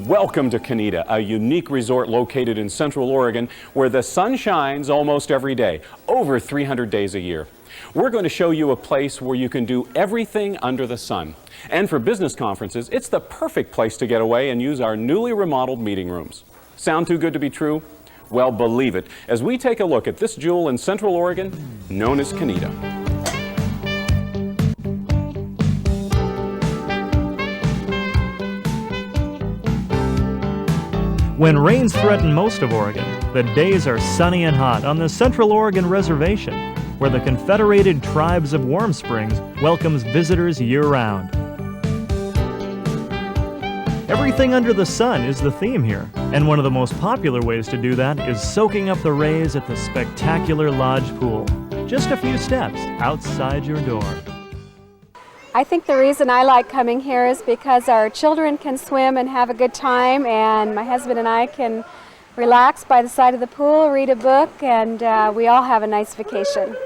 Welcome to Kah-Nee-Ta, a unique resort located in Central Oregon where the sun shines almost every day, over 300 days a year. We're going to show you a place where you can do everything under the sun. And for business conferences, it's the perfect place to get away and use our newly remodeled meeting rooms. Sound too good to be true? Well, believe it, as we take a look at this jewel in Central Oregon known as Kah-Nee-Ta. When rains threaten most of Oregon, the days are sunny and hot on the Central Oregon Reservation, where the Confederated Tribes of Warm Springs welcomes visitors year-round. Everything under the sun is the theme here, and one of the most popular ways to do that is soaking up the rays at the spectacular lodge pool, just a few steps outside your door. I think the reason I like coming here is because our children can swim and have a good time, and my husband and I can relax by the side of the pool, read a book, and we all have a nice vacation.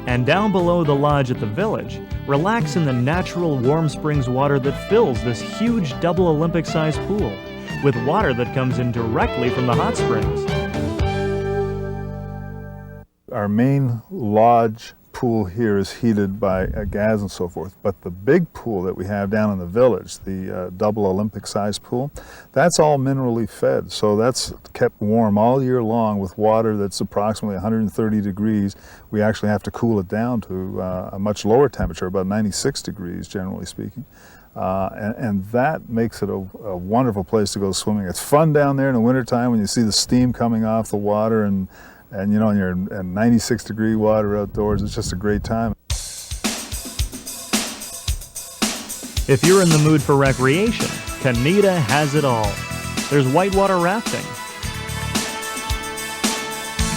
And down below the lodge at the village, relax in the natural warm springs water that fills this huge double Olympic-sized pool, with water that comes in directly from the hot springs. Our main lodge pool here is heated by gas and so forth, but the big pool that we have down in the village, the double Olympic-sized pool, that's all minerally fed, so that's kept warm all year long with water that's approximately 130 degrees. We actually have to cool it down to a much lower temperature, about 96 degrees generally speaking. And that makes it a wonderful place to go swimming. It's fun down there in the wintertime when you see the steam coming off the water and you know, you're in 96-degree water outdoors. It's just a great time. If you're in the mood for recreation, Kah-Nee-Ta has it all. There's whitewater rafting,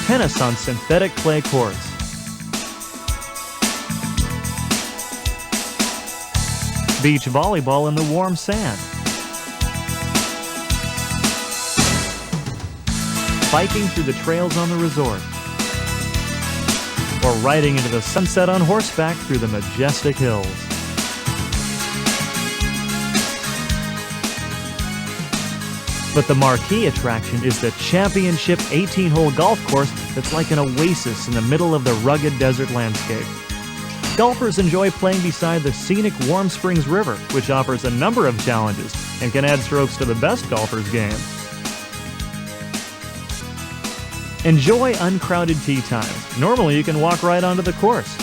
tennis on synthetic clay courts, beach volleyball in the warm sand, biking through the trails on the resort, or riding into the sunset on horseback through the majestic hills. But the marquee attraction is the championship 18-hole golf course that's like an oasis in the middle of the rugged desert landscape. Golfers enjoy playing beside the scenic Warm Springs River, which offers a number of challenges and can add strokes to the best golfer's game. Enjoy uncrowded tee times. Normally you can walk right onto the course.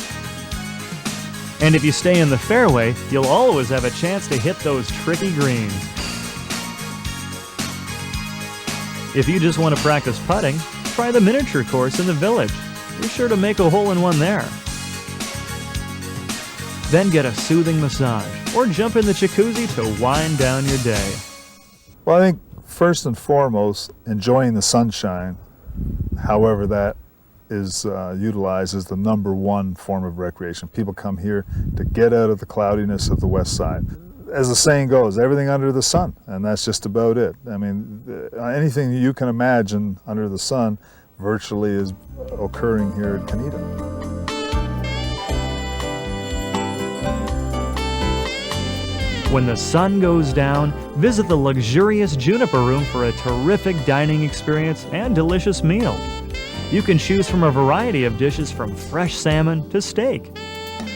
And if you stay in the fairway, you'll always have a chance to hit those tricky greens. If you just want to practice putting, try the miniature course in the village. You're sure to make a hole-in-one there. Then get a soothing massage or jump in the jacuzzi to wind down your day. Well, I think first and foremost, enjoying the sunshine, however that is utilized, is the #1 form of recreation. People come here to get out of the cloudiness of the west side. As the saying goes, everything under the sun, and that's just about it. I mean, anything you can imagine under the sun virtually is occurring here at Kah-Nee-Ta. When the sun goes down, visit the luxurious Juniper Room for a terrific dining experience and delicious meal. You can choose from a variety of dishes from fresh salmon to steak.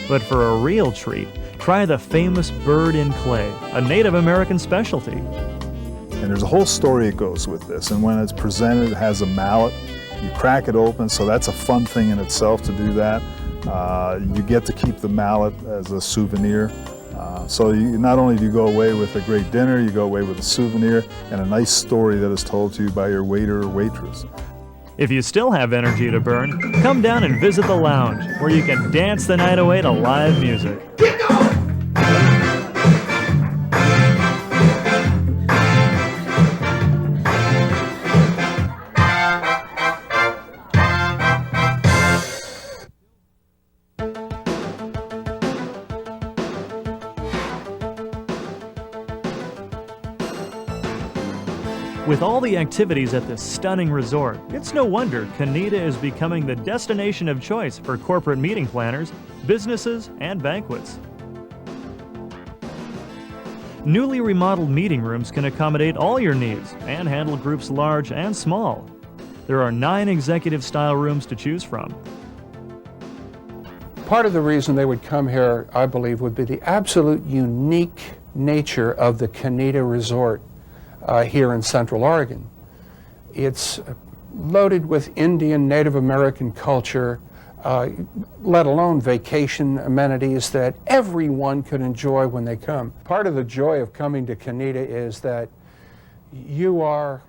But for a real treat, try the famous bird in clay, a Native American specialty. And there's a whole story that goes with this, and when it's presented, it has a mallet. You crack it open, so that's a fun thing in itself to do that. You get to keep the mallet as a souvenir. So not only do you go away with a great dinner, you go away with a souvenir and a nice story that is told to you by your waiter or waitress. If you still have energy to burn, come down and visit the lounge, where you can dance the night away to live music. With all the activities at this stunning resort, it's no wonder Kah-Nee-Ta is becoming the destination of choice for corporate meeting planners, businesses, and banquets. Newly remodeled meeting rooms can accommodate all your needs and handle groups large and small. There are 9 executive-style rooms to choose from. Part of the reason they would come here, I believe, would be the absolute unique nature of the Kah-Nee-Ta Resort here in Central Oregon. It's loaded with Indian, Native American culture, let alone vacation amenities that everyone could enjoy when they come. Part of the joy of coming to Kah-Nee-Ta is that you are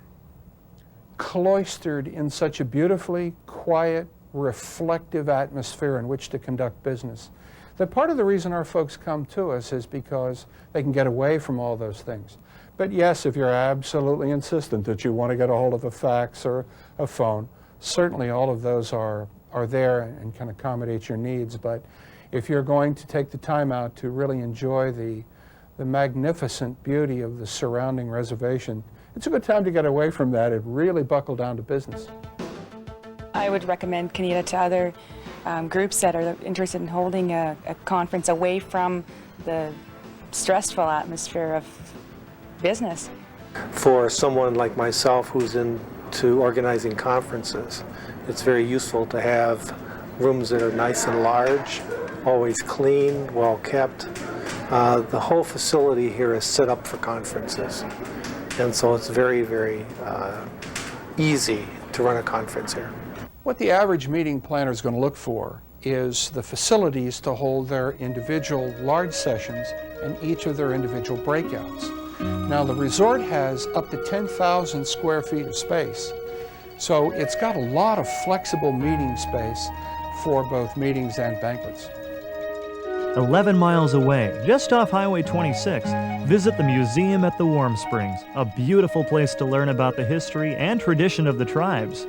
cloistered in such a beautifully quiet, reflective atmosphere in which to conduct business. That part of the reason our folks come to us is because they can get away from all those things. But yes, if you're absolutely insistent that you want to get a hold of a fax or a phone, certainly all of those are there and can accommodate your needs. But if you're going to take the time out to really enjoy the magnificent beauty of the surrounding reservation, it's a good time to get away from that and really buckle down to business. I would recommend Kah-Nee-Ta to other groups that are interested in holding a conference away from the stressful atmosphere of business. For someone like myself who's into organizing conferences, it's very useful to have rooms that are nice and large, always clean, well kept. The whole facility here is set up for conferences, and so it's very, very easy to run a conference here. What the average meeting planner is going to look for is the facilities to hold their individual large sessions and each of their individual breakouts. Now, the resort has up to 10,000 square feet of space, so it's got a lot of flexible meeting space for both meetings and banquets. 11 miles away, just off Highway 26, visit the Museum at the Warm Springs, a beautiful place to learn about the history and tradition of the tribes.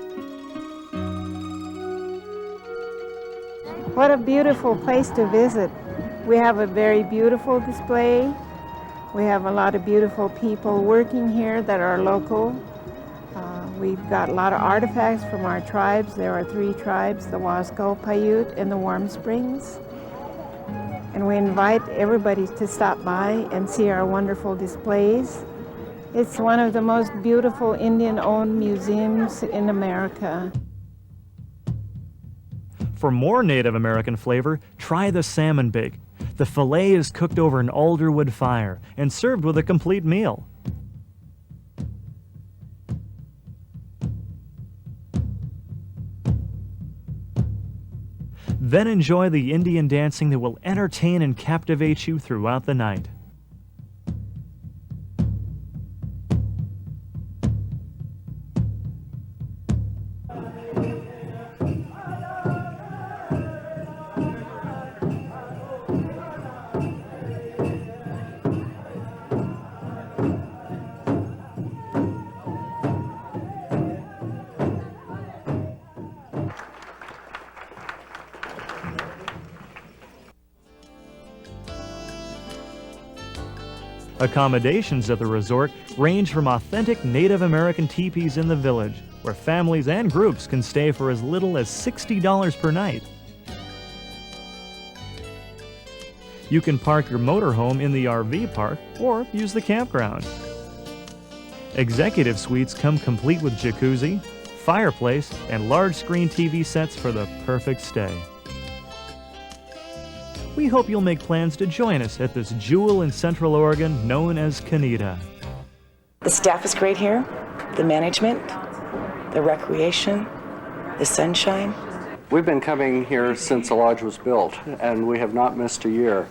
What a beautiful place to visit. We have a very beautiful display. We have a lot of beautiful people working here that are local. We've got a lot of artifacts from our tribes. There are 3 tribes, the Wasco, Paiute, and the Warm Springs. And we invite everybody to stop by and see our wonderful displays. It's one of the most beautiful Indian-owned museums in America. For more Native American flavor, try the salmon bake. The fillet is cooked over an alderwood fire and served with a complete meal. Then enjoy the Indian dancing that will entertain and captivate you throughout the night. Accommodations at the resort range from authentic Native American teepees in the village, where families and groups can stay for as little as $60 per night. You can park your motorhome in the RV park or use the campground. Executive suites come complete with jacuzzi, fireplace, and large screen TV sets for the perfect stay. We hope you'll make plans to join us at this jewel in Central Oregon known as Kah-Nee-Ta. The staff is great here, the management, the recreation, the sunshine. We've been coming here since the lodge was built, and we have not missed a year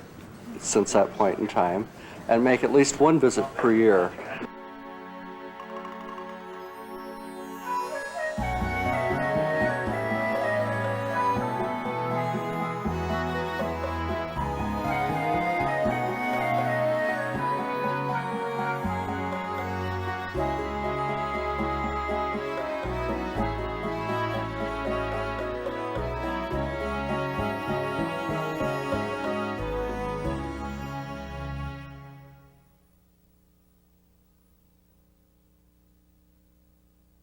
since that point in time, and make at least one visit per year.